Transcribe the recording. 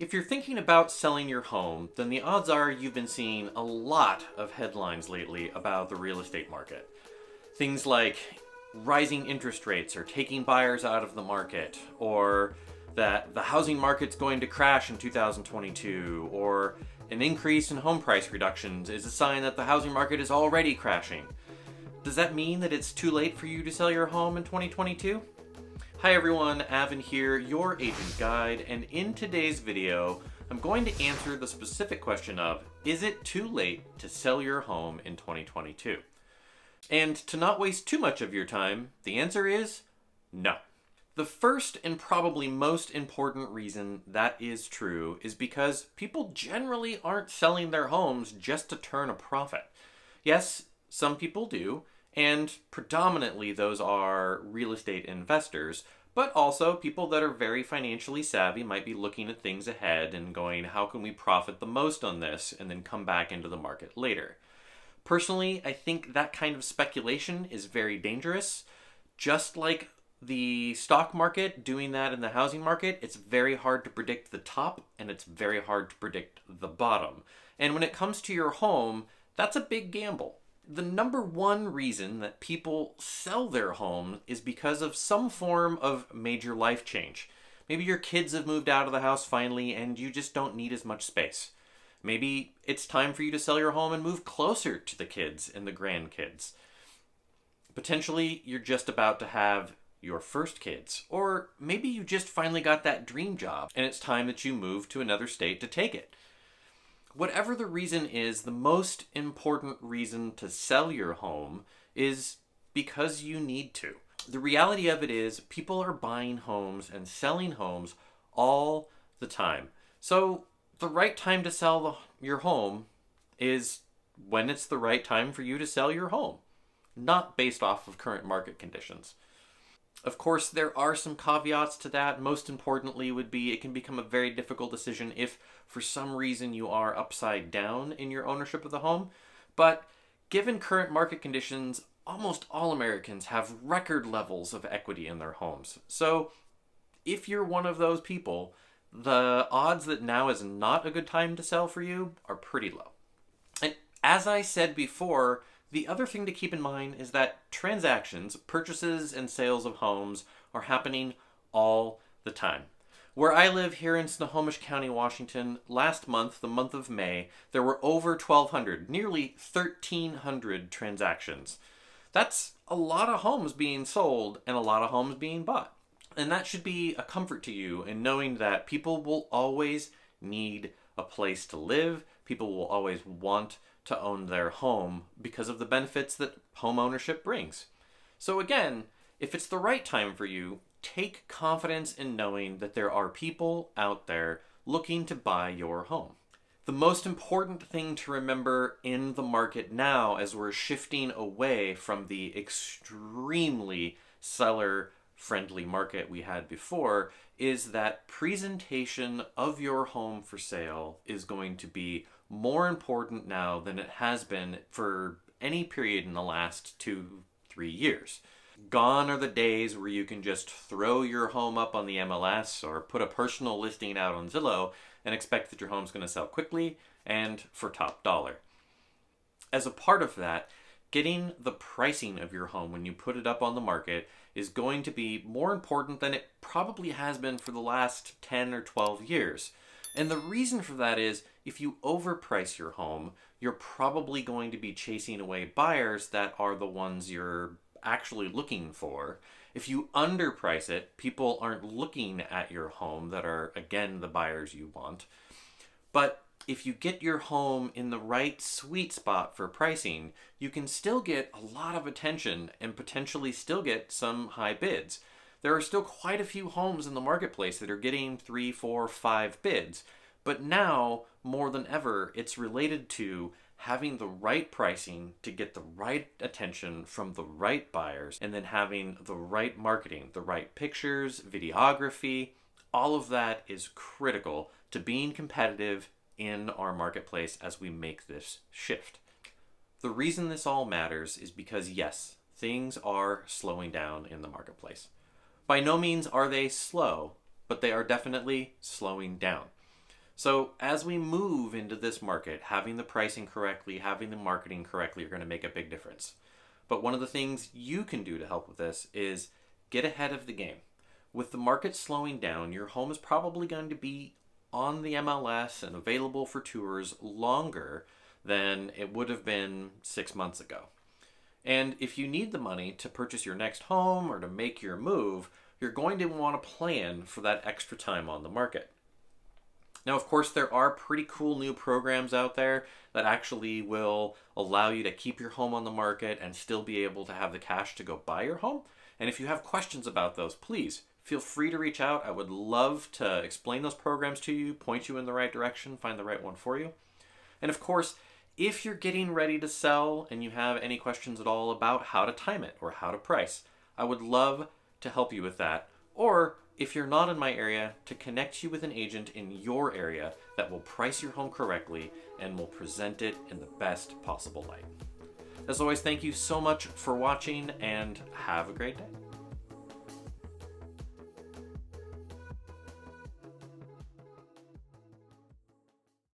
If you're thinking about selling your home, then the odds are you've been seeing a lot of headlines lately about the real estate market. Things like rising interest rates are taking buyers out of the market, or that the housing market's going to crash in 2022, or an increase in home price reductions is a sign that the housing market is already crashing. Does that mean that it's too late for you to sell your home in 2022? Hi everyone, Avin here, your agent guide, and in today's video, I'm going to answer the specific question of, is it too late to sell your home in 2022? And to not waste too much of your time, the answer is no. The first and probably most important reason that is true is because people generally aren't selling their homes just to turn a profit. Yes, some people do, and predominantly those are real estate investors, but also people that are very financially savvy might be looking at things ahead and going, how can we profit the most on this, and then come back into the market later. Personally, I think that kind of speculation is very dangerous. Just like the stock market, doing that in the housing market, it's very hard to predict the top and it's very hard to predict the bottom. And when it comes to your home, that's a big gamble. The number one reason that people sell their home is because of some form of major life change. Maybe your kids have moved out of the house finally and you just don't need as much space. Maybe it's time for you to sell your home and move closer to the kids and the grandkids. Potentially, you're just about to have your first kids, or maybe you just finally got that dream job and it's time that you move to another state to take it. Whatever the reason is, the most important reason to sell your home is because you need to. The reality of it is, people are buying homes and selling homes all the time. So the right time to sell your home is when it's the right time for you to sell your home, not based off of current market conditions. Of course, there are some caveats to that. Most importantly would be it can become a very difficult decision if for some reason you are upside down in your ownership of the home. But given current market conditions, almost all Americans have record levels of equity in their homes. So if you're one of those people, the odds that now is not a good time to sell for you are pretty low. And as I said before, the other thing to keep in mind is that transactions, purchases and sales of homes are happening all the time. Where I live here in Snohomish County, Washington, last month, the month of May, there were over 1,200, nearly 1,300 transactions. That's a lot of homes being sold and a lot of homes being bought. And that should be a comfort to you in knowing that people will always need a place to live. People will always want to own their home because of the benefits that home ownership brings. So again, if it's the right time for you, take confidence in knowing that there are people out there looking to buy your home. The most important thing to remember in the market now, as we're shifting away from the extremely seller-friendly market we had before, is that presentation of your home for sale is going to be more important now than it has been for any period in the last 2-3 years. Gone are the days where you can just throw your home up on the MLS or put a personal listing out on Zillow and expect that your home's going to sell quickly and for top dollar. As a part of that, getting the pricing of your home when you put it up on the market is going to be more important than it probably has been for the last 10 or 12 years. And the reason for that is, if you overprice your home, you're probably going to be chasing away buyers that are the ones you're actually looking for. If you underprice it, people aren't looking at your home that are, again, the buyers you want. But if you get your home in the right sweet spot for pricing, you can still get a lot of attention and potentially still get some high bids. There are still quite a few homes in the marketplace that are getting 3, 4, 5 bids. But now, more than ever, it's related to having the right pricing to get the right attention from the right buyers, and then having the right marketing, the right pictures, videography. All of that is critical to being competitive in our marketplace as we make this shift. The reason this all matters is because, yes, things are slowing down in the marketplace. By no means are they slow, but they are definitely slowing down. So as we move into this market, having the pricing correctly, having the marketing correctly are going to make a big difference. But one of the things you can do to help with this is get ahead of the game. With the market slowing down, your home is probably going to be on the MLS and available for tours longer than it would have been 6 months ago. And if you need the money to purchase your next home or to make your move, you're going to want to plan for that extra time on the market. Now, of course, there are pretty cool new programs out there that actually will allow you to keep your home on the market and still be able to have the cash to go buy your home. And if you have questions about those, please feel free to reach out. I would love to explain those programs to you, point you in the right direction, find the right one for you. And of course, if you're getting ready to sell and you have any questions at all about how to time it or how to price, I would love to help you with that. Or if you're not in my area, to connect you with an agent in your area that will price your home correctly and will present it in the best possible light. As always, thank you so much for watching and have a great day.